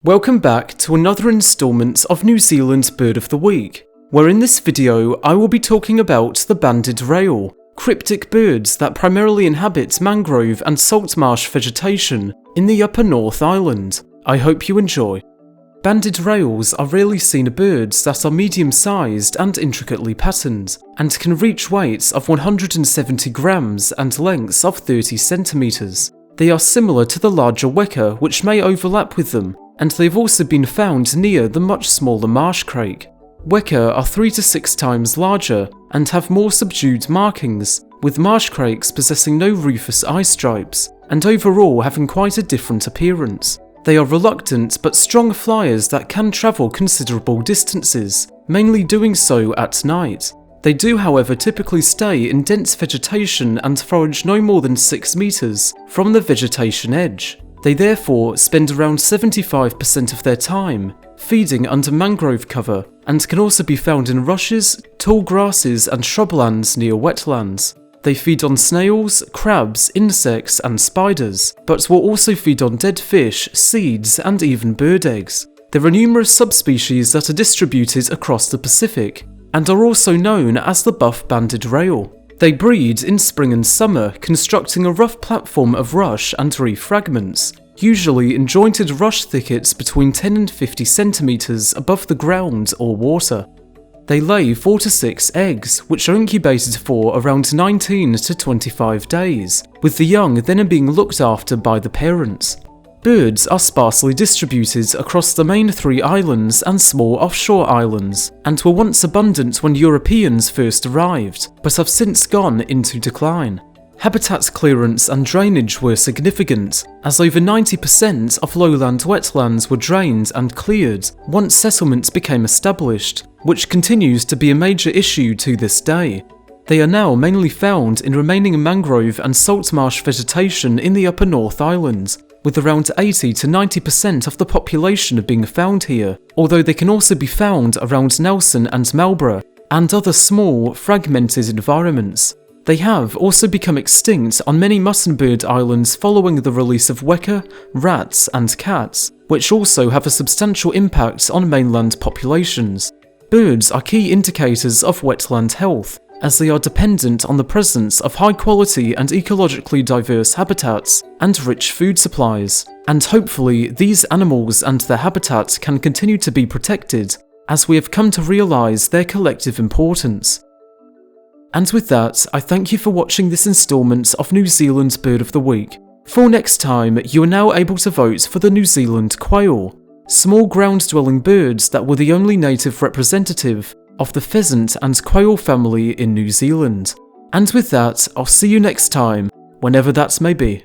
Welcome back to another instalment of New Zealand's Bird of the Week, where in this video I will be talking about the banded rail, cryptic birds that primarily inhabit mangrove and salt marsh vegetation in the Upper North Island. I hope you enjoy. Banded rails are rarely seen birds that are medium-sized and intricately patterned, and can reach weights of 170 grams and lengths of 30 centimeters. They are similar to the larger weka, which may overlap with them, and they've also been found near the much smaller marsh crake. Weka are 3 to 6 times larger and have more subdued markings, with marsh crakes possessing no rufous eye stripes, and overall having quite a different appearance. They are reluctant but strong flyers that can travel considerable distances, mainly doing so at night. They do, however, typically stay in dense vegetation and forage no more than 6 meters from the vegetation edge. They therefore spend around 75% of their time feeding under mangrove cover, and can also be found in rushes, tall grasses and shrublands near wetlands. They feed on snails, crabs, insects and spiders, but will also feed on dead fish, seeds and even bird eggs. There are numerous subspecies that are distributed across the Pacific, and are also known as the buff banded rail. They breed in spring and summer, constructing a rough platform of rush and reef fragments, usually in jointed rush thickets between 10 and 50 centimeters above the ground or water. They lay 4 to 6 eggs, which are incubated for around 19 to 25 days, with the young then being looked after by the parents. Birds are sparsely distributed across the main 3 islands and small offshore islands, and were once abundant when Europeans first arrived, but have since gone into decline. Habitat clearance and drainage were significant, as over 90% of lowland wetlands were drained and cleared once settlements became established, which continues to be a major issue to this day. They are now mainly found in remaining mangrove and salt marsh vegetation in the Upper North Island, with around 80 to 90% of the population being found here, although they can also be found around Nelson and Marlborough, and other small, fragmented environments. They have also become extinct on many muttonbird islands following the release of weka, rats and cats, which also have a substantial impact on mainland populations. Birds are key indicators of wetland health, as they are dependent on the presence of high-quality and ecologically diverse habitats and rich food supplies, and hopefully these animals and their habitat can continue to be protected, as we have come to realise their collective importance. And with that, I thank you for watching this instalment of New Zealand's Bird of the Week. For next time, you are now able to vote for the New Zealand quail, small ground-dwelling birds that were the only native representative of the pheasant and quail family in New Zealand. And with that, I'll see you next time, whenever that may be.